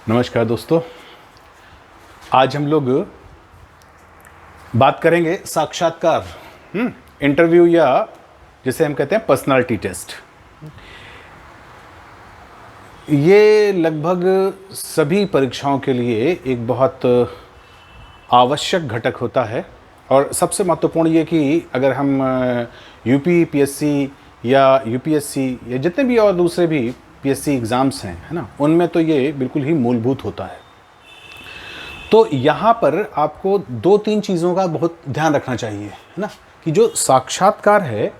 नमस्कार दोस्तों, आज हम लोग बात करेंगे साक्षात्कार, इंटरव्यू या जिसे हम कहते हैं पर्सनालिटी टेस्ट। ये लगभग सभी परीक्षाओं के लिए एक बहुत आवश्यक घटक होता है और सबसे महत्वपूर्ण ये कि अगर हम यूपी पीएससी या यूपीएससी या जितने भी और दूसरे भी पीएससी एग्ज़ाम्स हैं, है ना, उनमें तो ये बिल्कुल ही मूलभूत होता है। तो यहाँ पर आपको दो तीन चीज़ों का बहुत ध्यान रखना चाहिए, है ना, कि जो साक्षात्कार है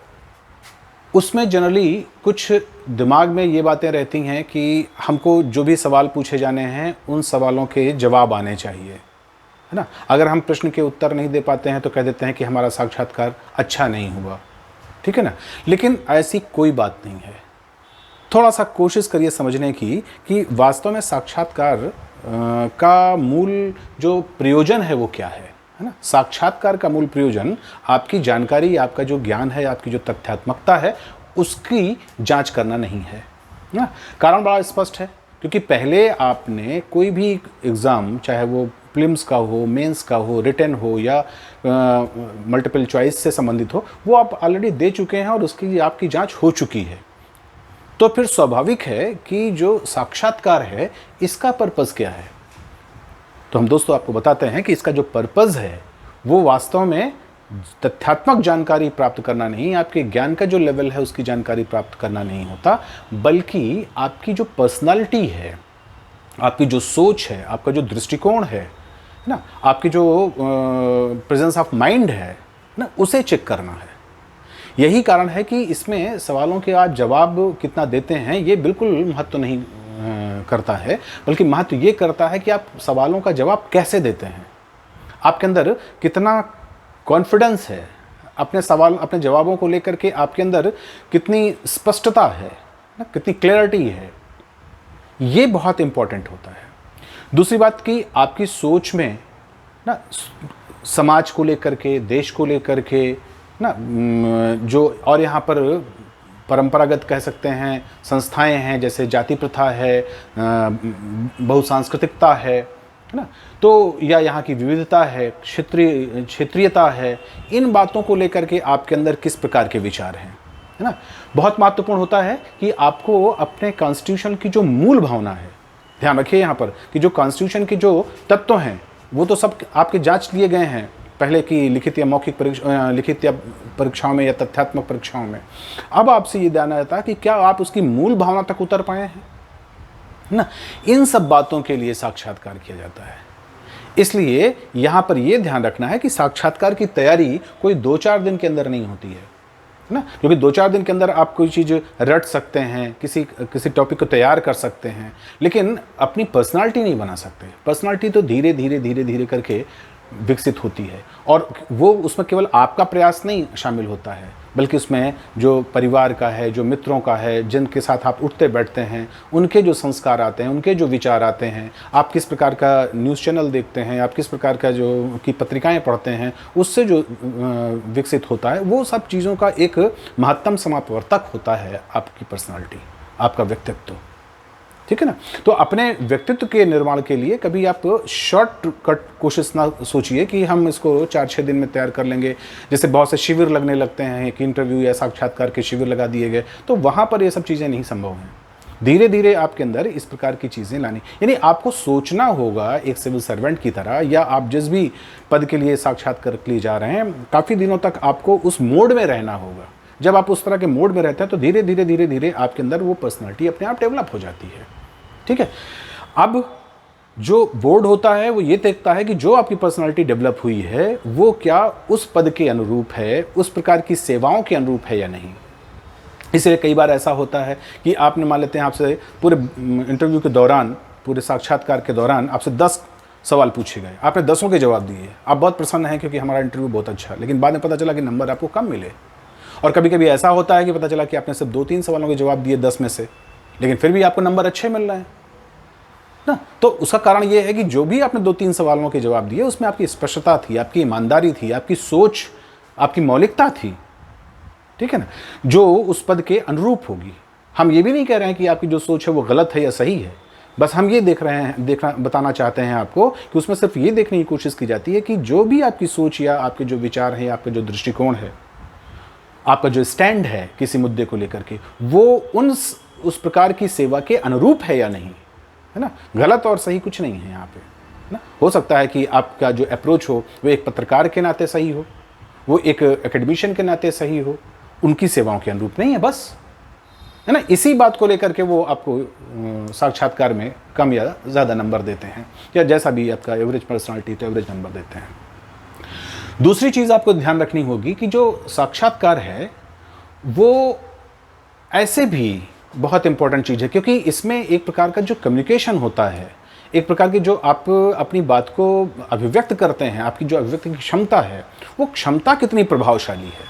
उसमें जनरली कुछ दिमाग में ये बातें रहती हैं कि हमको जो भी सवाल पूछे जाने हैं उन सवालों के जवाब आने चाहिए, है ना। अगर हम प्रश्न के उत्तर नहीं दे पाते हैं तो कह देते हैं कि हमारा साक्षात्कार अच्छा नहीं हुआ, ठीक है ना। लेकिन ऐसी कोई बात नहीं है। थोड़ा सा कोशिश करिए समझने की कि वास्तव में साक्षात्कार का मूल जो प्रयोजन है वो क्या है ना। साक्षात्कार का मूल प्रयोजन आपकी जानकारी, आपका जो ज्ञान है, आपकी जो तथ्यात्मकता है उसकी जांच करना नहीं है ना। कारण बड़ा स्पष्ट है, क्योंकि पहले आपने कोई भी एग्ज़ाम, चाहे वो प्रीलिम्स का हो, मेंस का हो, रिटन हो या मल्टीपल चॉइस से संबंधित हो, वो आप ऑलरेडी दे चुके हैं और उसकी आपकी जांच हो चुकी है। तो फिर स्वाभाविक है कि जो साक्षात्कार है इसका पर्पज़ क्या है। तो हम दोस्तों आपको बताते हैं कि इसका जो पर्पज़ है वो वास्तव में तथ्यात्मक जानकारी प्राप्त करना नहीं, आपके ज्ञान का जो लेवल है उसकी जानकारी प्राप्त करना नहीं होता, बल्कि आपकी जो पर्सनालिटी है, आपकी जो सोच है, आपका जो दृष्टिकोण है ना, आपकी जो प्रेजेंस ऑफ माइंड है ना, उसे चेक करना है। यही कारण है कि इसमें सवालों के आप जवाब कितना देते हैं ये बिल्कुल महत्व नहीं करता है, बल्कि महत्व ये करता है कि आप सवालों का जवाब कैसे देते हैं, आपके अंदर कितना कॉन्फिडेंस है, अपने जवाबों को लेकर के आपके अंदर कितनी स्पष्टता है ना, कितनी क्लैरिटी है। ये बहुत इम्पॉर्टेंट होता है। दूसरी बात कि आपकी सोच में ना, समाज को लेकर के, देश को लेकर के ना, जो और यहाँ पर परंपरागत कह सकते हैं संस्थाएं हैं, जैसे जाति प्रथा है, बहुसांस्कृतिकता है ना, तो या यहाँ की विविधता है, क्षेत्रीयता है, इन बातों को लेकर के आपके अंदर किस प्रकार के विचार हैं, है ना। बहुत महत्वपूर्ण होता है कि आपको अपने कॉन्स्टिट्यूशन की जो मूल भावना है, ध्यान रखिए यहाँ पर कि जो कॉन्स्टिट्यूशन के जो तत्व हैं वो तो सब आपके जांच लिए गए हैं पहले की लिखित या मौखिक परीक्षाओं में या तथ्यात्मक परीक्षाओं में। अब आपसे ये जानना रहता है कि क्या आप उसकी मूल भावना तक उतर पाए हैं ना। इन सब बातों के लिए साक्षात्कार किया जाता है। इसलिए यहाँ पर यह ध्यान रखना है कि साक्षात्कार की तैयारी कोई 2-4 दिन के अंदर नहीं होती है ना, क्योंकि 2-4 दिन के अंदर आप कोई चीज़ रट सकते हैं, किसी टॉपिक को तैयार कर सकते हैं, लेकिन अपनी पर्सनालिटी नहीं बना सकते। पर्सनालिटी तो धीरे धीरे करके विकसित होती है, और वो उसमें केवल आपका प्रयास नहीं शामिल होता है, बल्कि उसमें जो परिवार का है, जो मित्रों का है, जिनके साथ आप उठते बैठते हैं, उनके जो संस्कार आते हैं, उनके जो विचार आते हैं, आप किस प्रकार का न्यूज़ चैनल देखते हैं, आप किस प्रकार का जो की पत्रिकाएं पढ़ते हैं, उससे जो विकसित होता है, वो सब चीज़ों का एक महत्तम समापवर्तक होता है आपकी पर्सनालिटी, आपका व्यक्तित्व, ठीक है ना। तो अपने व्यक्तित्व के निर्माण के लिए कभी आप शॉर्टकट कोशिश ना सोचिए कि हम इसको 4-6 दिन में तैयार कर लेंगे। जैसे बहुत से शिविर लगने लगते हैं कि इंटरव्यू या साक्षात्कार के शिविर लगा दिए गए, तो वहाँ पर ये सब चीज़ें नहीं संभव हैं। धीरे धीरे आपके अंदर इस प्रकार की चीज़ें लानी, यानी आपको सोचना होगा एक सिविल सर्वेंट की तरह, या आप जिस भी पद के लिए साक्षात्कार के लिए जा रहे हैं, काफ़ी दिनों तक आपको उस मोड में रहना होगा। जब आप उस तरह के मोड में रहते हैं तो धीरे धीरे आपके अंदर वो पर्सनालिटी अपने आप डेवलप हो जाती है, ठीक है। अब जो बोर्ड होता है वो ये देखता है कि जो आपकी पर्सनालिटी डेवलप हुई है वो क्या उस पद के अनुरूप है, उस प्रकार की सेवाओं के अनुरूप है या नहीं। इसलिए कई बार ऐसा होता है कि आपने मान लेते हैं आपसे पूरे इंटरव्यू के दौरान, पूरे साक्षात्कार के दौरान आपसे 10 सवाल पूछे गए, आपने 10 के जवाब दिए, आप बहुत प्रसन्न हैं क्योंकि हमारा इंटरव्यू बहुत अच्छा है, लेकिन बाद में पता चला कि नंबर आपको कम मिले। और कभी कभी ऐसा होता है कि पता चला कि आपने सिर्फ 2-3 सवालों के जवाब दिए 10 में से, लेकिन फिर भी आपको नंबर अच्छे मिल रहे हैं ना। तो उसका कारण ये है कि जो भी आपने 2-3 सवालों के जवाब दिए उसमें आपकी स्पष्टता थी, आपकी ईमानदारी थी, आपकी सोच, आपकी मौलिकता थी, ठीक है ना, जो उस पद के अनुरूप होगी। हम ये भी नहीं कह रहे हैं कि आपकी जो सोच है वो गलत है या सही है, बस हम ये देख रहे हैं, देखना बताना चाहते हैं आपको कि उसमें सिर्फ ये देखने की कोशिश की जाती है कि जो भी आपकी सोच या आपके जो विचार हैं, आपका जो दृष्टिकोण है, आपका जो स्टैंड है किसी मुद्दे को लेकर के, वो उस प्रकार की सेवा के अनुरूप है या नहीं, है ना। गलत और सही कुछ नहीं है यहाँ पे, है ना। हो सकता है कि आपका जो अप्रोच हो वो एक पत्रकार के नाते सही हो, वो एक एकेडमिशियन के नाते सही हो, उनकी सेवाओं के अनुरूप नहीं है, बस, है ना। इसी बात को लेकर के वो आपको साक्षात्कार में कम या ज़्यादा नंबर देते हैं, या जैसा भी आपका एवरेज पर्सनालिटी तो एवरेज नंबर देते हैं। दूसरी चीज़ आपको ध्यान रखनी होगी कि जो साक्षात्कार है वो ऐसे भी बहुत इंपॉर्टेंट चीज़ है, क्योंकि इसमें एक प्रकार का जो कम्युनिकेशन होता है, एक प्रकार की जो आप अपनी बात को अभिव्यक्त करते हैं, आपकी जो अभिव्यक्ति की क्षमता है, वो क्षमता कितनी प्रभावशाली है।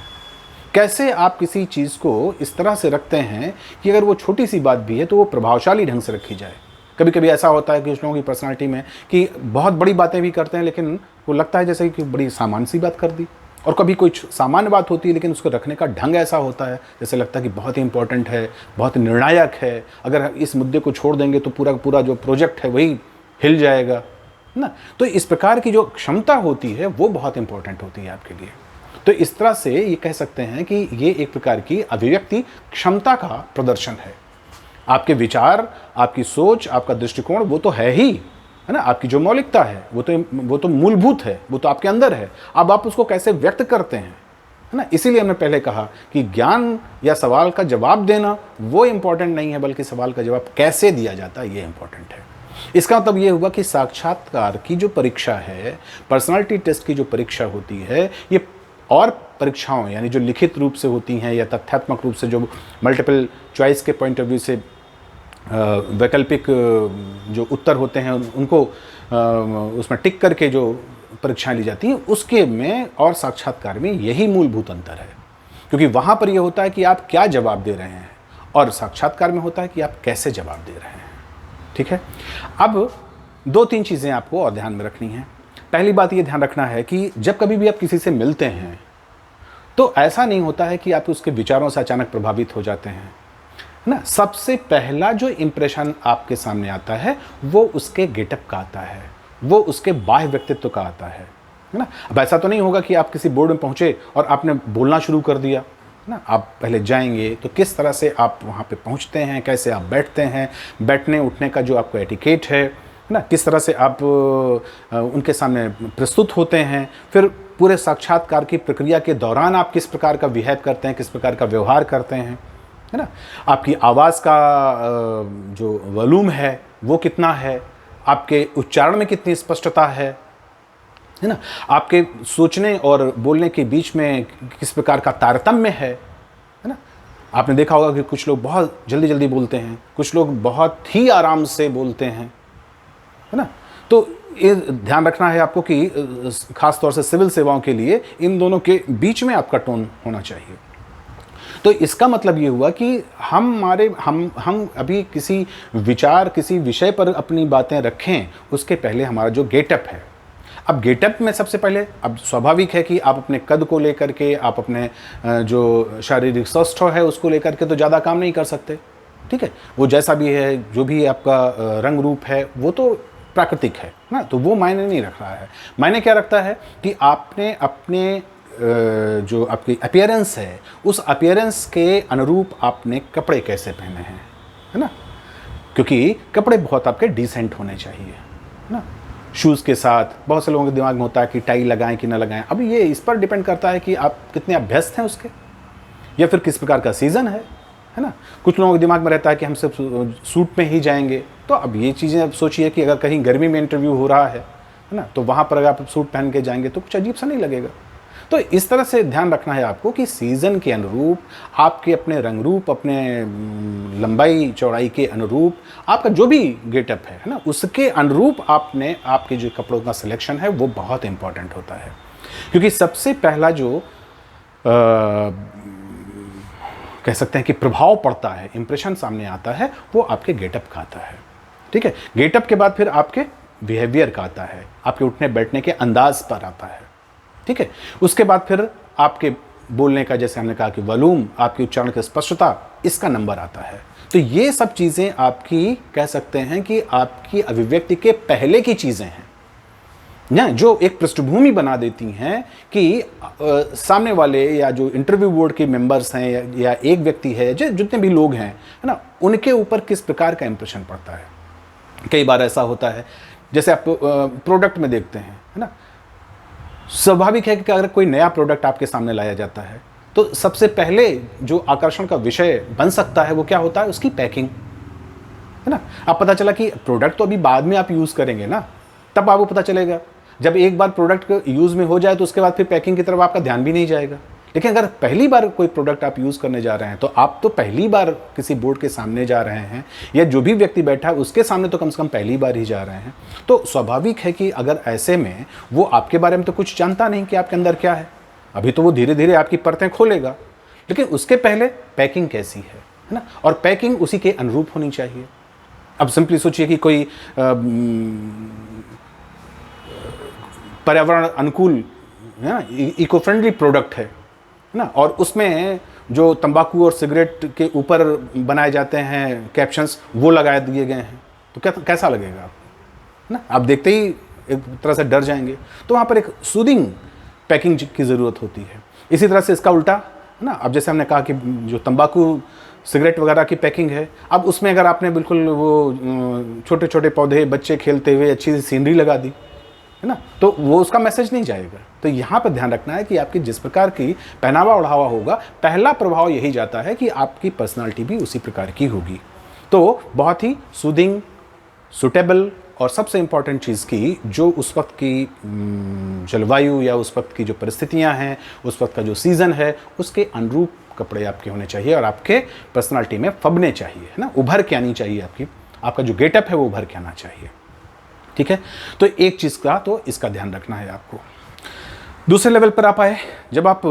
कैसे आप किसी चीज़ को इस तरह से रखते हैं कि अगर वो छोटी सी बात भी है तो वो प्रभावशाली ढंग से रखी जाए। कभी कभी ऐसा होता है कि कुछ लोगों की पर्सनालिटी में कि बहुत बड़ी बातें भी करते हैं, लेकिन वो लगता है जैसे कि बड़ी सामान्य सी बात कर दी, और कभी कुछ सामान्य बात होती है लेकिन उसको रखने का ढंग ऐसा होता है जैसे लगता है कि बहुत ही इंपॉर्टेंट है, बहुत निर्णायक है, अगर इस मुद्दे को छोड़ देंगे तो पूरा पूरा जो प्रोजेक्ट है वही हिल जाएगा, ना। तो इस प्रकार की जो क्षमता होती है वो बहुत इंपॉर्टेंट होती है आपके लिए। तो इस तरह से ये कह सकते हैं कि ये एक प्रकार की अभिव्यक्ति क्षमता का प्रदर्शन है। आपके विचार, आपकी सोच, आपका दृष्टिकोण वो तो है ही, है ना। आपकी जो मौलिकता है वो तो मूलभूत है, वो तो आपके अंदर है। अब आप उसको कैसे व्यक्त करते हैं, है ना। इसीलिए हमने पहले कहा कि ज्ञान या सवाल का जवाब देना वो इंपॉर्टेंट नहीं है, बल्कि सवाल का जवाब कैसे दिया जाता है ये इंपॉर्टेंट है। इसका मतलब ये हुआ कि साक्षात्कार की जो परीक्षा है, पर्सनालिटी टेस्ट की जो परीक्षा होती है, ये और परीक्षाओं यानी जो लिखित रूप से होती हैं या तथ्यात्मक रूप से जो मल्टीपल चॉइस के पॉइंट ऑफ व्यू से वैकल्पिक जो उत्तर होते हैं उनको उसमें टिक करके जो परीक्षाएं ली जाती हैं, उसके में और साक्षात्कार में यही मूलभूत अंतर है। क्योंकि वहाँ पर यह होता है कि आप क्या जवाब दे रहे हैं, और साक्षात्कार में होता है कि आप कैसे जवाब दे रहे हैं। ठीक है। अब 2-3 चीज़ें आपको और ध्यान में रखनी है। पहली बात ये ध्यान रखना है कि जब कभी भी आप किसी से मिलते हैं तो ऐसा नहीं होता है कि आप उसके विचारों से अचानक प्रभावित हो जाते हैं, है ना। सबसे पहला जो इंप्रेशन आपके सामने आता है वो उसके गेटअप का आता है, वो उसके बाह्य व्यक्तित्व का आता है ना। अब ऐसा तो नहीं होगा कि आप किसी बोर्ड में पहुंचे और आपने बोलना शुरू कर दिया ना। आप पहले जाएंगे तो किस तरह से आप वहाँ पे पहुँचते हैं, कैसे आप बैठते हैं, बैठने उठने का जो आपका एटिकेट है ना, किस तरह से आप उनके सामने प्रस्तुत होते हैं, फिर पूरे साक्षात्कार की प्रक्रिया के दौरान आप किस प्रकार का बिहेव करते हैं, किस प्रकार का व्यवहार करते हैं, है ना। आपकी आवाज़ का जो वॉल्यूम है वो कितना है, आपके उच्चारण में कितनी स्पष्टता है ना। आपके सोचने और बोलने के बीच में किस प्रकार का तारतम्य है ना। आपने देखा होगा कि कुछ लोग बहुत जल्दी जल्दी बोलते हैं, कुछ लोग बहुत ही आराम से बोलते हैं, है ना। तो ये ध्यान रखना है आपको कि खास तौर से सिविल सेवाओं के लिए इन दोनों के बीच में आपका टोन होना चाहिए। तो इसका मतलब ये हुआ कि हम अभी किसी विचार, किसी विषय पर अपनी बातें रखें, उसके पहले हमारा जो गेटअप है। अब गेटअप में सबसे पहले, अब स्वाभाविक है कि आप अपने कद को लेकर के, आप अपने जो शारीरिक स्वास्थ्य है उसको लेकर के तो ज़्यादा काम नहीं कर सकते, ठीक है। वो जैसा भी है, जो भी आपका रंग रूप है वो तो प्राकृतिक है ना, तो वो मायने नहीं रख रहा है। मायने क्या रखता है कि आपने अपने जो आपकी अपीयरेंस है, उस अपीयरेंस के अनुरूप आपने कपड़े कैसे पहने हैं, है ना। क्योंकि कपड़े बहुत आपके डिसेंट होने चाहिए, है ना। शूज़ के साथ बहुत से लोगों के दिमाग में होता है कि टाई लगाएं कि ना लगाएं। अब ये इस पर डिपेंड करता है कि आप कितने अभ्यस्त हैं उसके, या फिर किस प्रकार का सीज़न है ना। कुछ लोगों के दिमाग में रहता है कि हम सिर्फ सूट में ही जाएंगे। तो अब ये चीज़ें अब सोचिए कि अगर कहीं गर्मी में इंटरव्यू हो रहा है ना, तो वहाँ पर अगर आप सूट पहन के जाएंगे तो कुछ अजीब सा नहीं लगेगा। तो इस तरह से ध्यान रखना है आपको कि सीज़न के अनुरूप, आपके अपने रंग रूप, अपने लंबाई चौड़ाई के अनुरूप आपका जो भी गेटअप है ना, उसके अनुरूप आपने आपके जो कपड़ों का सिलेक्शन है वो बहुत इंपॉर्टेंट होता है। क्योंकि सबसे पहला जो कह सकते हैं कि प्रभाव पड़ता है, इंप्रेशन सामने आता है, वो आपके गेटअप का आता है, ठीक है। गेटअप के बाद फिर आपके बिहेवियर का आता है, आपके उठने बैठने के अंदाज पर आता है, ठीक है। उसके बाद फिर आपके बोलने का, जैसे हमने कहा कि वॉल्यूम, आपके उच्चारण की स्पष्टता, इसका नंबर आता है। तो ये सब चीज़ें आपकी कह सकते हैं कि आपकी अभिव्यक्ति के पहले की चीज़ें हैं ना, जो एक पृष्ठभूमि बना देती हैं कि सामने वाले या जो इंटरव्यू बोर्ड के मेंबर्स हैं या एक व्यक्ति है, जितने भी लोग हैं, है ना, उनके ऊपर किस प्रकार का इंप्रेशन पड़ता है। कई बार ऐसा होता है, जैसे आप प्रोडक्ट में देखते हैं, है ना, स्वाभाविक है कि अगर कोई नया प्रोडक्ट आपके सामने लाया जाता है तो सबसे पहले जो आकर्षण का विषय बन सकता है वो क्या होता है, उसकी पैकिंग, है ना। अब पता चला कि प्रोडक्ट तो अभी बाद में आप यूज़ करेंगे ना, तब आपको पता चलेगा। जब एक बार प्रोडक्ट यूज़ में हो जाए तो उसके बाद फिर पैकिंग की तरफ आपका ध्यान भी नहीं जाएगा। लेकिन अगर पहली बार कोई प्रोडक्ट आप यूज़ करने जा रहे हैं तो आप तो पहली बार किसी बोर्ड के सामने जा रहे हैं, या जो भी व्यक्ति बैठा है उसके सामने तो कम से कम पहली बार ही जा रहे हैं। तो स्वाभाविक है कि अगर ऐसे में वो आपके बारे में तो कुछ जानता नहीं कि आपके अंदर क्या है, अभी तो वो धीरे धीरे आपकी परतें खोलेगा, लेकिन उसके पहले पैकिंग कैसी है ना, और पैकिंग उसी के अनुरूप होनी चाहिए। अब सिंपली सोचिए कि कोई पर्यावरण अनुकूल, है ना, इको फ्रेंडली प्रोडक्ट है ना, और उसमें जो तंबाकू और सिगरेट के ऊपर बनाए जाते हैं कैप्शंस वो लगा दिए गए हैं, तो कैसा लगेगा आपको ना। आप देखते ही एक तरह से डर जाएंगे। तो वहाँ पर एक सूदिंग पैकिंग की ज़रूरत होती है। इसी तरह से इसका उल्टा, है ना, अब जैसे हमने कहा कि जो तंबाकू सिगरेट वगैरह की पैकिंग है, अब उसमें अगर आपने बिल्कुल वो छोटे छोटे पौधे, बच्चे खेलते हुए अच्छी सी सीनरी लगा दी, है ना, तो वो उसका मैसेज नहीं जाएगा। तो यहाँ पर ध्यान रखना है कि आपकी जिस प्रकार की पहनावा ओढ़ावा होगा, पहला प्रभाव यही जाता है कि आपकी पर्सनालिटी भी उसी प्रकार की होगी। तो बहुत ही सूदिंग, सुटेबल, और सबसे इम्पॉर्टेंट चीज़ की जो उस वक्त की जलवायु या उस वक्त की जो परिस्थितियाँ हैं, उस वक्त का जो सीज़न है, उसके अनुरूप कपड़े आपके होने चाहिए और आपके पर्सनालिटी में फबने चाहिए, है ना, उभर के आनी चाहिए। आपका जो गेटअप है वो उभर के आना चाहिए। ठीक है, तो एक चीज़ का तो इसका ध्यान रखना है आपको। दूसरे लेवल पर आप आए, जब आप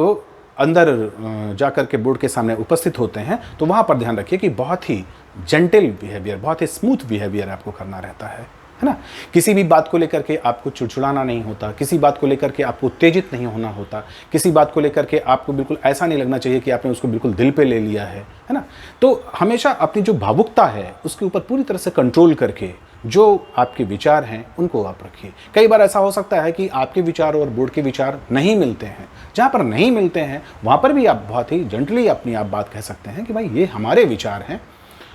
अंदर जाकर के बोर्ड के सामने उपस्थित होते हैं तो वहाँ पर ध्यान रखिए कि बहुत ही जेंटल बिहेवियर, बहुत ही स्मूथ बिहेवियर आपको करना रहता है ना। किसी भी बात को लेकर के आपको चिड़चिड़ाना नहीं होता, किसी बात को लेकर के आपको उत्तेजित नहीं होना होता, किसी बात को लेकर के आपको बिल्कुल ऐसा नहीं लगना चाहिए कि आपने उसको बिल्कुल दिल पे ले लिया है ना। तो हमेशा अपनी जो भावुकता है उसके ऊपर पूरी तरह से कंट्रोल करके जो आपके विचार हैं उनको आप रखिए। कई बार ऐसा हो सकता है कि आपके विचार और बोर्ड के विचार नहीं मिलते हैं। जहाँ पर नहीं मिलते हैं वहाँ पर भी आप बहुत ही जेंटली अपनी आप बात कह सकते हैं कि भाई ये हमारे विचार हैं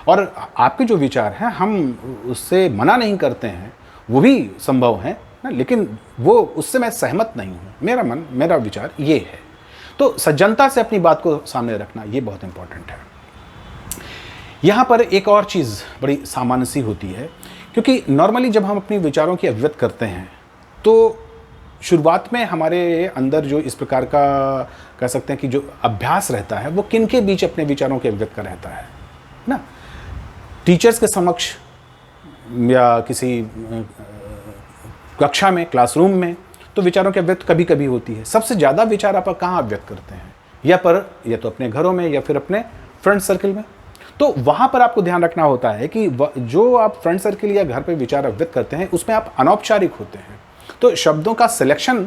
और आपके जो विचार हैं हम उससे मना नहीं करते हैं, वो भी संभव है ना, लेकिन वो उससे मैं सहमत नहीं हूँ, मेरा विचार ये है। तो सज्जनता से अपनी बात को सामने रखना ये बहुत इंपॉर्टेंट है। यहाँ पर एक और चीज़ बड़ी सामान्य सी होती है, क्योंकि नॉर्मली जब हम अपने विचारों की अभिव्यक्त करते हैं तो शुरुआत में हमारे अंदर जो इस प्रकार का कह सकते हैं कि जो अभ्यास रहता है वो किन के बीच अपने विचारों के अभिव्यक्त का रहता है ना। टीचर्स के समक्ष या किसी कक्षा में, क्लासरूम में तो विचारों की अभिव्यक्त कभी कभी होती है। सबसे ज़्यादा विचार आप कहाँ अभिव्यक्त करते हैं, या तो अपने घरों में या फिर अपने फ्रेंड सर्कल में। तो वहाँ पर आपको ध्यान रखना होता है कि जो आप फ्रेंड सर्कल या घर पे विचार अभिव्यक्त करते हैं उसमें आप अनौपचारिक होते हैं, तो शब्दों का सिलेक्शन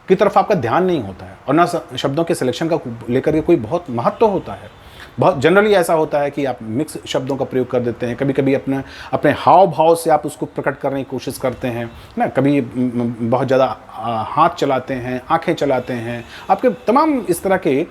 की तरफ आपका ध्यान नहीं होता है, और ना शब्दों के सिलेक्शन का लेकर के कोई बहुत महत्व होता है। बहुत जनरली ऐसा होता है कि आप मिक्स शब्दों का प्रयोग कर देते हैं। कभी कभी अपने हाव भाव से आप उसको प्रकट करने की कोशिश करते हैं ना, कभी बहुत ज़्यादा हाथ चलाते हैं, आंखें चलाते हैं, आपके तमाम इस तरह के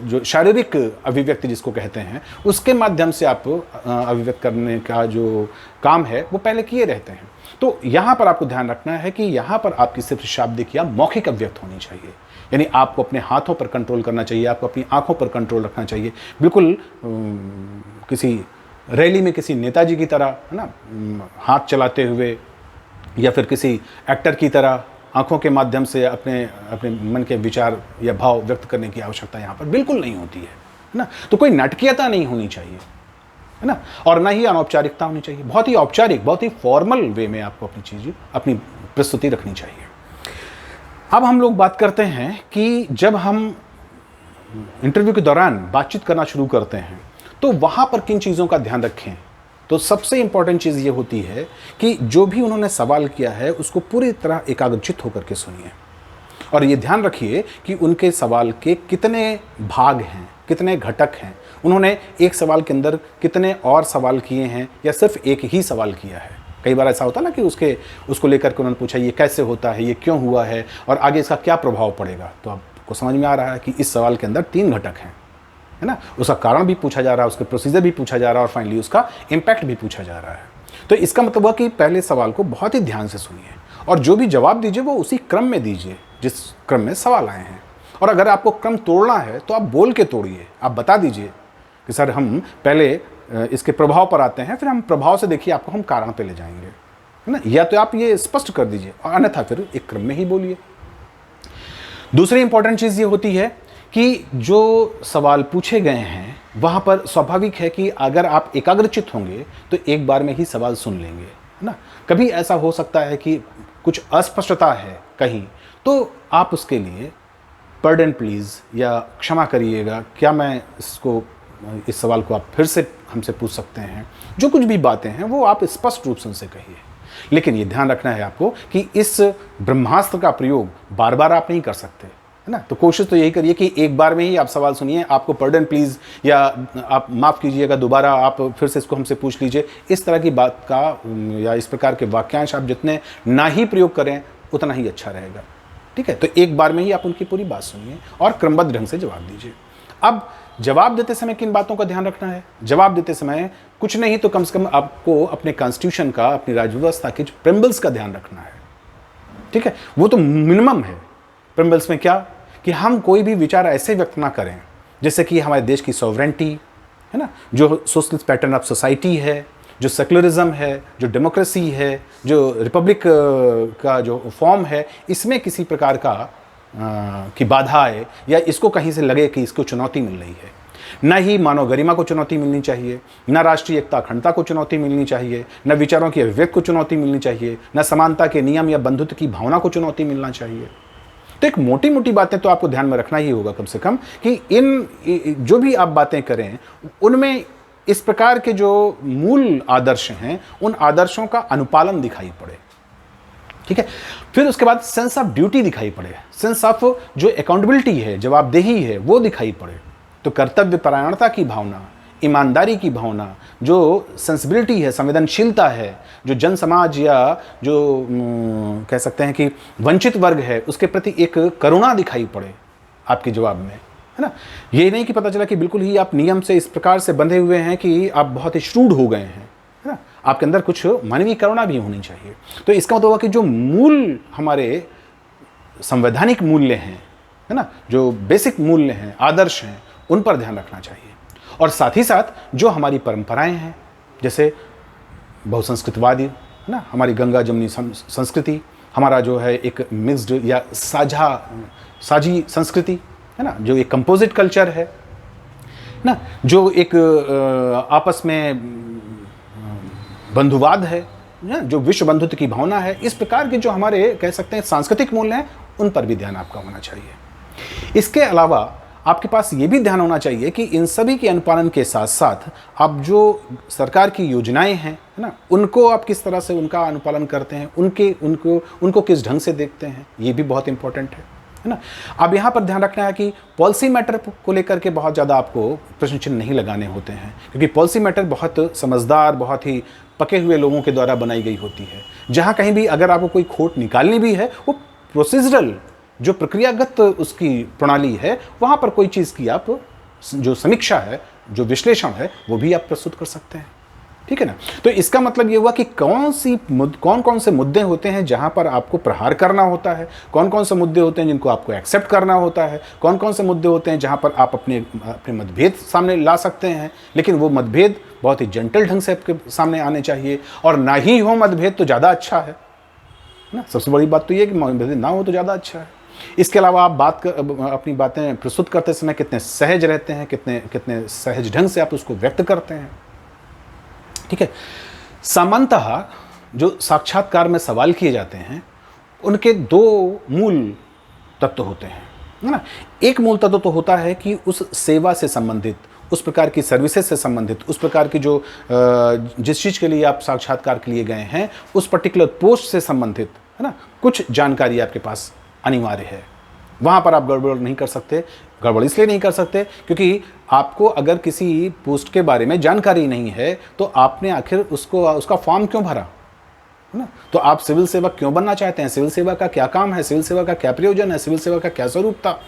जो शारीरिक अभिव्यक्ति जिसको कहते हैं उसके माध्यम से आप अभिव्यक्त करने का जो काम है वो पहले किए रहते हैं। तो यहाँ पर आपको ध्यान रखना है कि यहाँ पर आपकी सिर्फ शाब्दिक या मौखिक अभिव्यक्त होनी चाहिए, यानी आपको अपने हाथों पर कंट्रोल करना चाहिए, आपको अपनी आंखों पर कंट्रोल रखना चाहिए। बिल्कुल किसी रैली में किसी नेताजी की तरह, है ना, हाथ चलाते हुए या फिर किसी एक्टर की तरह आंखों के माध्यम से अपने मन के विचार या भाव व्यक्त करने की आवश्यकता यहाँ पर बिल्कुल नहीं होती है ना। तो कोई नाटकीयता नहीं होनी चाहिए, है ना, और ना ही अनौपचारिकता होनी चाहिए। बहुत ही औपचारिक, बहुत ही फॉर्मल वे में आपको अपनी प्रस्तुति रखनी चाहिए। अब हम लोग बात करते हैं कि जब हम इंटरव्यू के दौरान बातचीत करना शुरू करते हैं तो वहाँ पर किन चीज़ों का ध्यान रखें। तो सबसे इम्पॉर्टेंट चीज़ ये होती है कि जो भी उन्होंने सवाल किया है उसको पूरी तरह एकाग्रचित होकर के सुनिए और ये ध्यान रखिए कि उनके सवाल के कितने भाग हैं, कितने घटक हैं, उन्होंने एक सवाल के अंदर कितने और सवाल किए हैं या सिर्फ एक ही सवाल किया है। कई बार ऐसा होता है ना कि उसको लेकर के उन्होंने पूछा ये कैसे होता है, ये क्यों हुआ है और आगे इसका क्या प्रभाव पड़ेगा। तो आपको समझ में आ रहा है कि इस सवाल के अंदर 3 घटक हैं, है ना। उसका कारण भी पूछा जा रहा है, उसके प्रोसीजर भी पूछा जा रहा है और फाइनली उसका इम्पैक्ट भी पूछा जा रहा है। तो इसका मतलब हुआ कि पहले सवाल को बहुत ही ध्यान से सुनिए और जो भी जवाब दीजिए वो उसी क्रम में दीजिए जिस क्रम में सवाल आए हैं। और अगर आपको क्रम तोड़ना है तो आप बोल के तोड़िए, आप बता दीजिए कि सर हम पहले इसके प्रभाव पर आते हैं, फिर हम प्रभाव से देखिए आपको हम कारण पे ले जाएंगे, है ना। या तो आप ये स्पष्ट कर दीजिए और अन्यथा फिर एक क्रम में ही बोलिए। दूसरी इंपॉर्टेंट चीज़ ये होती है कि जो सवाल पूछे गए हैं वहाँ पर स्वाभाविक है कि अगर आप एकाग्रचित होंगे तो एक बार में ही सवाल सुन लेंगे, है ना। कभी ऐसा हो सकता है कि कुछ अस्पष्टता है कहीं, तो आप उसके लिए पार्डन प्लीज़ या क्षमा करिएगा, क्या मैं इस सवाल को आप फिर से हमसे पूछ सकते हैं। जो कुछ भी बातें हैं वो आप स्पष्ट रूप से उनसे कहिए, लेकिन ये ध्यान रखना है आपको कि इस ब्रह्मास्त्र का प्रयोग बार बार आप नहीं कर सकते, है ना। तो कोशिश तो यही करिए कि एक बार में ही आप सवाल सुनिए, आपको पार्डन प्लीज़ या आप माफ़ कीजिएगा, दोबारा आप फिर से इसको हमसे पूछ लीजिए, इस तरह की बात का या इस प्रकार के वाक्यांश आप जितने ना ही प्रयोग करें उतना ही अच्छा रहेगा, ठीक है। तो एक बार में ही आप उनकी पूरी बात सुनिए और क्रमबद्ध ढंग से जवाब दीजिए। अब जवाब देते समय किन बातों का ध्यान रखना है? जवाब देते समय कुछ नहीं तो कम से कम आपको अपने कॉन्स्टिट्यूशन का, अपनी राज्य व्यवस्था के प्रिम्बल्स का ध्यान रखना है, ठीक है। वो तो मिनिमम है। प्रिम्बल्स में क्या कि हम कोई भी विचार ऐसे व्यक्त ना करें जैसे कि हमारे देश की सॉवरेंटी, है ना, जो सोशलिस्ट पैटर्न ऑफ सोसाइटी है, जो सेकुलरिज्म है, जो डेमोक्रेसी है, जो रिपब्लिक का जो फॉर्म है, इसमें किसी प्रकार का की बाधा आए या इसको कहीं से लगे कि इसको चुनौती मिल रही है। न ही मानव गरिमा को चुनौती मिलनी चाहिए, न राष्ट्रीय एकता अखंडता को चुनौती मिलनी चाहिए, न विचारों की अभिव्यक्ति को चुनौती मिलनी चाहिए, न समानता के नियम या बंधुत्व की भावना को चुनौती मिलना चाहिए। तो एक मोटी मोटी बातें तो आपको ध्यान में रखना ही होगा कम से कम कि इन जो भी आप बातें करें उनमें इस प्रकार के जो मूल आदर्श हैं उन आदर्शों का अनुपालन दिखाई पड़े, ठीक है। फिर उसके बाद सेंस ऑफ ड्यूटी दिखाई पड़े, सेंस ऑफ जो अकाउंटेबिलिटी है, जवाबदेही है, वो दिखाई पड़े। तो कर्तव्य परायणता की भावना, ईमानदारी की भावना, जो सेंसिबिलिटी है, संवेदनशीलता है, जो जन समाज या जो कह सकते हैं कि वंचित वर्ग है उसके प्रति एक करुणा दिखाई पड़े आपके जवाब में, है ना। ये नहीं कि पता चला कि बिल्कुल ही आप नियम से इस प्रकार से बंधे हुए हैं कि आप बहुत ही श्रूड हो गए हैं, है ना। आपके अंदर कुछ मानवीय करुणा भी होनी चाहिए। तो इसका मतलब कि जो मूल हमारे संवैधानिक मूल्य हैं, है ना, जो बेसिक मूल्य हैं, आदर्श हैं, उन पर ध्यान रखना चाहिए। और साथ ही साथ जो हमारी परंपराएं हैं, जैसे बहुसंस्कृतवादी, है ना, हमारी गंगा जमुनी संस्कृति, हमारा जो है एक मिक्स्ड या साझी संस्कृति, है ना, जो एक कंपोजिट कल्चर है ना, जो एक आपस में बंधुवाद है, जो विश्व बंधुत्व की भावना है, इस प्रकार के जो हमारे कह सकते हैं सांस्कृतिक मूल्य हैं उन पर भी ध्यान आपका होना चाहिए। इसके अलावा आपके पास ये भी ध्यान होना चाहिए कि इन सभी के अनुपालन के साथ साथ आप जो सरकार की योजनाएं हैं, है ना, उनको आप किस तरह से उनका अनुपालन करते हैं, उनको किस ढंग से देखते हैं, ये भी बहुत इंपॉर्टेंट है ना। अब यहाँ पर ध्यान रखना है कि पॉलिसी मैटर को लेकर के बहुत ज़्यादा आपको प्रश्न चिन्ह नहीं लगाने होते हैं, क्योंकि पॉलिसी मैटर बहुत समझदार, बहुत ही पके हुए लोगों के द्वारा बनाई गई होती है। जहाँ कहीं भी अगर आपको कोई खोट निकालनी भी है, वो प्रोसीजरल जो प्रक्रियागत उसकी प्रणाली है, वहाँ पर कोई चीज़ की आप जो समीक्षा है, जो विश्लेषण है, वो भी आप प्रस्तुत कर सकते हैं, ठीक है ना। तो इसका मतलब ये हुआ कि कौन कौन से मुद्दे होते हैं जहाँ पर आपको प्रहार करना होता है, कौन कौन से मुद्दे होते हैं जिनको आपको एक्सेप्ट करना होता है, कौन कौन से मुद्दे होते हैं जहाँ पर आप अपने मतभेद सामने ला सकते हैं, लेकिन वो मतभेद बहुत ही जेंटल ढंग से आपके सामने आने चाहिए, और ना ही हो मतभेद तो ज़्यादा अच्छा है ना। सबसे बड़ी बात तो ये कि मतभेद ना हो तो ज़्यादा अच्छा है। इसके अलावा आप अपनी बातें प्रस्तुत करते समय कितने सहज रहते हैं, कितने सहज ढंग से आप उसको व्यक्त करते हैं, ठीक है। सामान्यतः जो साक्षात्कार में सवाल किए जाते हैं उनके 2 मूल तत्व होते हैं, है ना। एक मूल तत्व तो होता है कि उस सेवा से संबंधित, उस प्रकार की सर्विसेज से संबंधित, उस प्रकार की जो जिस चीज़ के लिए आप साक्षात्कार के लिए गए हैं उस पर्टिकुलर पोस्ट से संबंधित, है ना, कुछ जानकारी आपके पास अनिवार्य है, वहाँ पर आप गड़बड़ नहीं कर सकते। गड़बड़ इसलिए नहीं कर सकते क्योंकि आपको अगर किसी पोस्ट के बारे में जानकारी नहीं है तो आपने आखिर उसका फॉर्म क्यों भरा, है ना। तो आप सिविल सेवक क्यों बनना चाहते हैं, सिविल सेवा का क्या काम है, सिविल सेवा का क्या प्रयोजन है, सिविल सेवा का क्या स्वरूप था,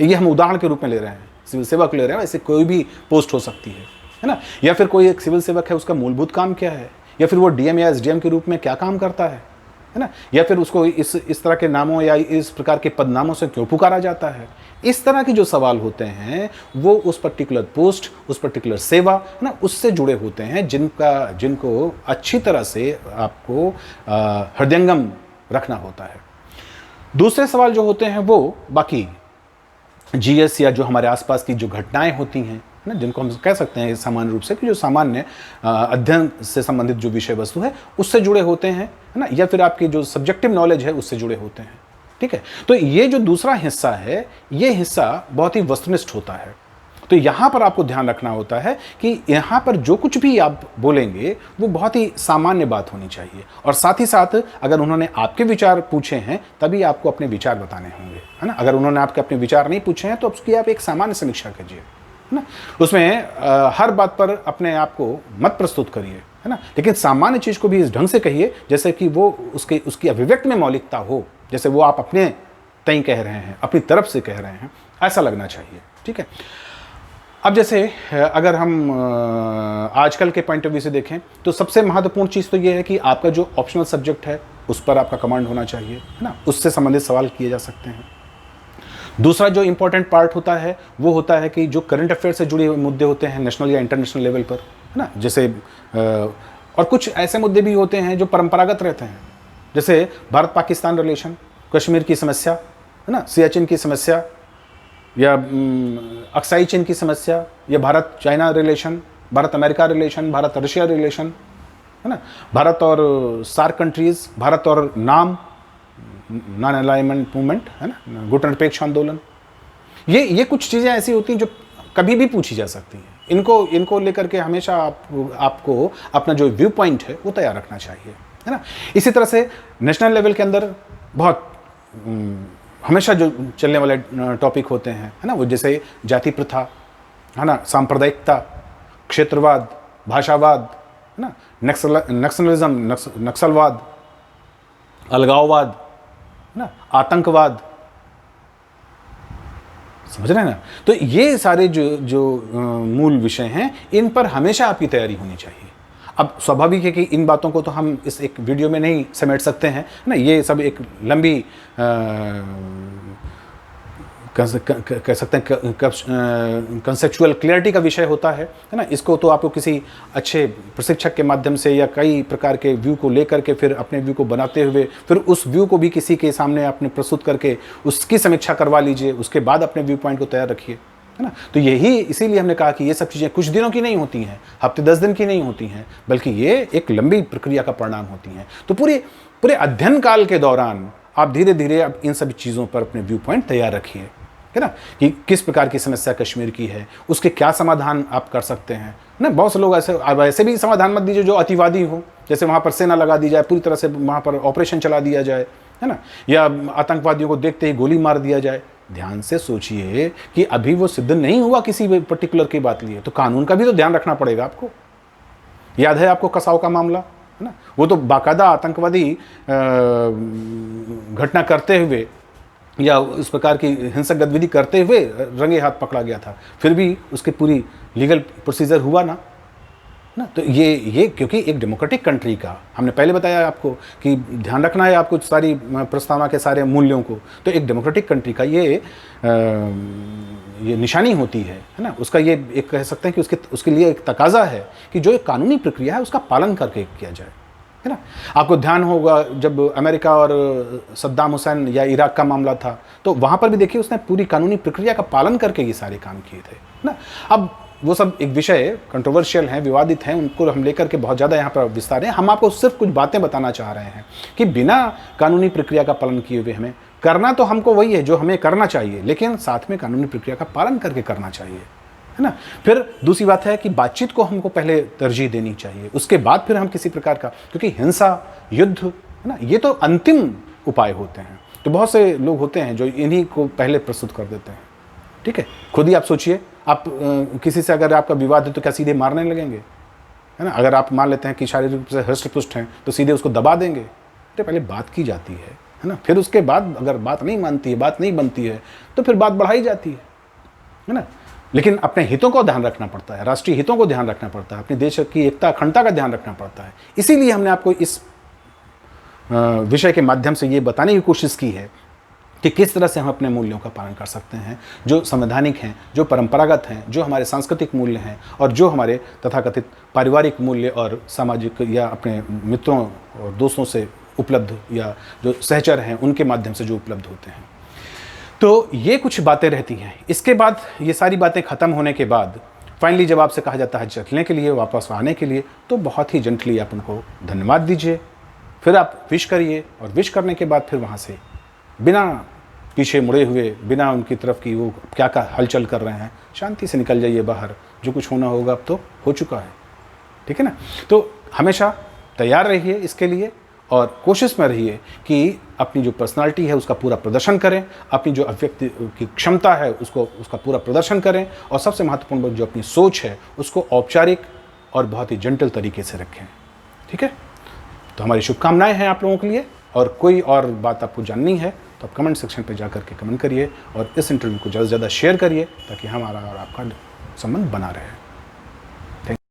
ये हम उदाहरण के रूप में ले रहे हैं, सिविल सेवक ले रहे हैं। ऐसे कोई भी पोस्ट हो सकती है ना। या फिर कोई एक सिविल सेवक है, उसका मूलभूत काम क्या है, या फिर वो डीएम या एसडीएम के रूप में क्या काम करता है ना। या फिर उसको इस तरह के नामों या इस प्रकार के पदनामों से क्यों पुकारा जाता है। इस तरह के जो सवाल होते हैं वो उस पर्टिकुलर पोस्ट, उस पर्टिकुलर सेवा, है ना, उससे जुड़े होते हैं, जिनको अच्छी तरह से आपको हृदयंगम रखना होता है। दूसरे सवाल जो होते हैं वो बाकी जीएस या जो हमारे आसपास की जो घटनाएं होती हैं ना, जिनको हम कह सकते हैं सामान्य रूप से कि जो सामान्य अध्ययन से संबंधित जो विषय वस्तु है उससे जुड़े होते हैं, है ना, या फिर आपकी जो सब्जेक्टिव नॉलेज है उससे जुड़े होते हैं। ठीक है, तो ये जो दूसरा हिस्सा है, ये हिस्सा बहुत ही वस्तुनिष्ठ होता है। तो यहाँ पर आपको ध्यान रखना होता है कि यहाँ पर जो कुछ भी आप बोलेंगे वो बहुत ही सामान्य बात होनी चाहिए, और साथ ही साथ अगर उन्होंने आपके विचार पूछे हैं तभी आपको अपने विचार बताने होंगे, है ना। अगर उन्होंने आपके अपने विचार नहीं पूछे हैं तो उसकी आप एक सामान्य समीक्षा कीजिए, है ना। उसमें हर बात पर अपने आप को मत प्रस्तुत करिए, है ना, लेकिन सामान्य चीज़ को भी इस ढंग से कहिए जैसे कि वो उसकी अभिव्यक्ति में मौलिकता हो, जैसे वो आप अपने तय कह रहे हैं, अपनी तरफ से कह रहे हैं, ऐसा लगना चाहिए। ठीक है, अब जैसे अगर हम आजकल के पॉइंट ऑफ व्यू से देखें तो सबसे महत्वपूर्ण चीज़ तो ये है कि आपका जो ऑप्शनल सब्जेक्ट है उस पर आपका कमांड होना चाहिए, है ना, उससे संबंधित सवाल किए जा सकते हैं। दूसरा जो इंपॉर्टेंट पार्ट होता है वो होता है कि जो करंट अफेयर से जुड़े हुए मुद्दे होते हैं नेशनल या इंटरनेशनल लेवल पर, है ना, जैसे और कुछ ऐसे मुद्दे भी होते हैं जो परंपरागत रहते हैं, जैसे भारत पाकिस्तान रिलेशन, कश्मीर की समस्या, है ना, सियाचिन की समस्या, या अक्साई चीन की समस्या, या Bharat China relation, Bharat America relation, Bharat Russia relation, है ना, भारत और सार्क कंट्रीज, भारत और नॉन अलाइनमेंट मूवमेंट, है ना, गुटनिरपेक्ष आंदोलन। ये कुछ चीज़ें ऐसी होती हैं जो कभी भी पूछी जा सकती हैं। इनको लेकर के हमेशा आपको अपना जो व्यू पॉइंट है वो तैयार रखना चाहिए, है ना। इसी तरह से नेशनल लेवल के अंदर बहुत हमेशा जो चलने वाले टॉपिक होते हैं, है ना, वो जैसे जाति प्रथा, है ना, सांप्रदायिकता, क्षेत्रवाद, भाषावाद, है ना, नक्सलिज्म, नक्सलवाद, अलगाववाद, है ना, आतंकवाद, समझ रहे हैं ना। तो ये सारे जो मूल विषय हैं इन पर हमेशा आपकी तैयारी होनी चाहिए। अब स्वाभाविक है कि इन बातों को तो हम इस एक वीडियो में नहीं समेट सकते हैं ना, ये सब एक लंबी कह सकते हैं कंसेप्चुअल क्लैरिटी का विषय होता है ना। इसको तो आपको किसी अच्छे प्रशिक्षक के माध्यम से या कई प्रकार के व्यू को लेकर के फिर अपने व्यू को बनाते हुए फिर उस व्यू को भी किसी के सामने आपने प्रस्तुत करके उसकी समीक्षा करवा लीजिए, उसके बाद अपने व्यू पॉइंट को तैयार रखिए, है ना। तो यही इसीलिए हमने कहा कि ये सब चीज़ें कुछ दिनों की नहीं होती हैं, हफ्ते 10 दिन की नहीं होती हैं, बल्कि ये एक लंबी प्रक्रिया का परिणाम होती हैं। तो पूरे अध्ययन काल के दौरान आप धीरे धीरे अब इन सभी चीज़ों पर अपने व्यू पॉइंट तैयार रखिए, है ना, कि किस प्रकार की समस्या कश्मीर की है, उसके क्या समाधान आप कर सकते हैं ना। बहुत से लोग ऐसे भी समाधान मत दीजिए जो अतिवादी हो, जैसे वहाँ पर सेना लगा दी जाए, पूरी तरह से वहाँ पर ऑपरेशन चला दिया जाए, है ना, या आतंकवादियों को देखते ही गोली मार दिया जाए। ध्यान से सोचिए कि अभी वो सिद्ध नहीं हुआ किसी पर्टिकुलर की बात लिए, तो कानून का भी तो ध्यान रखना पड़ेगा आपको। याद है आपको कसाव का मामला, है ना, वो तो बाकायदा आतंकवादी घटना करते हुए या उस प्रकार की हिंसक गतिविधि करते हुए रंगे हाथ पकड़ा गया था, फिर भी उसकी पूरी लीगल प्रोसीजर हुआ ना। तो ये क्योंकि एक डेमोक्रेटिक कंट्री का हमने पहले बताया आपको कि ध्यान रखना है आपको सारी प्रस्तावना के सारे मूल्यों को। तो एक डेमोक्रेटिक कंट्री का ये निशानी होती है ना, उसका ये एक कह सकते हैं कि उसके लिए एक तकाजा है कि जो एक कानूनी प्रक्रिया है उसका पालन करके किया जाए, है ना। आपको ध्यान होगा जब अमेरिका और सद्दाम हुसैन या इराक का मामला था तो वहाँ पर भी देखिए उसने पूरी कानूनी प्रक्रिया का पालन करके ये सारे काम किए थे ना। अब वो सब एक विषय कंट्रोवर्शियल हैं, विवादित हैं, उनको हम लेकर के बहुत ज़्यादा यहाँ पर विस्तार है। हम आपको सिर्फ कुछ बातें बताना चाह रहे हैं कि बिना कानूनी प्रक्रिया का पालन किए हुए हमें करना तो हमको वही है जो हमें करना चाहिए, लेकिन साथ में कानूनी प्रक्रिया का पालन करके करना चाहिए, है ना। फिर दूसरी बात है कि बातचीत को हमको पहले तरजीह देनी चाहिए, उसके बाद फिर हम किसी प्रकार का, क्योंकि हिंसा, युद्ध, है ना, ये तो अंतिम उपाय होते हैं। तो बहुत से लोग होते हैं जो इन्हीं को पहले प्रस्तुत कर देते हैं। ठीक है, खुद ही आप सोचिए, आप किसी से अगर आपका विवाद है तो क्या सीधे मारने लगेंगे, है ना? अगर आप मान लेते हैं कि शारीरिक रूप से हृष्ट-पुष्ट हैं तो सीधे उसको दबा देंगे। तो पहले बात की जाती है ना? फिर उसके बाद अगर बात नहीं मानती है, बात नहीं बनती है, तो फिर बात बढ़ाई जाती है ना? लेकिन अपने हितों को ध्यान रखना पड़ता है, राष्ट्रीय हितों को ध्यान रखना पड़ता है, अपने देश की एकता अखंडता का ध्यान रखना पड़ता है। इसीलिए हमने आपको इस विषय के माध्यम से ये बताने की कोशिश की है कि किस तरह से हम अपने मूल्यों का पालन कर सकते हैं, जो संवैधानिक हैं, जो परंपरागत हैं, जो हमारे सांस्कृतिक मूल्य हैं और जो हमारे तथाकथित पारिवारिक मूल्य और सामाजिक या अपने मित्रों और दोस्तों से उपलब्ध या जो सहचर हैं उनके माध्यम से जो उपलब्ध होते हैं। तो ये कुछ बातें रहती हैं। इसके बाद ये सारी बातें ख़त्म होने के बाद फाइनली जब आपसे कहा जाता है चलने के लिए, वापस आने के लिए, तो बहुत ही जेंटली आप उनको धन्यवाद दीजिए, फिर आप विश करिए और विश करने के बाद फिर वहाँ से बिना पीछे मुड़े हुए, बिना उनकी तरफ की वो क्या हलचल कर रहे हैं, शांति से निकल जाइए बाहर। जो कुछ होना होगा अब तो हो चुका है, ठीक है ना? तो हमेशा तैयार रहिए इसके लिए और कोशिश में रहिए कि अपनी जो पर्सनालिटी है उसका पूरा प्रदर्शन करें, अपनी जो अभिव्यक्ति की क्षमता है उसका पूरा प्रदर्शन करें और सबसे महत्वपूर्ण बात जो अपनी सोच है उसको औपचारिक और बहुत ही जेंटल तरीके से रखें। ठीक है, तो हमारी शुभकामनाएं हैं आप लोगों के लिए। और कोई और बात आपको जाननी है तो आप कमेंट सेक्शन पर जाकर के कमेंट करिए और इस इंटरव्यू को ज़्यादा से ज़्यादा शेयर करिए ताकि हमारा और आपका संबंध बना रहे।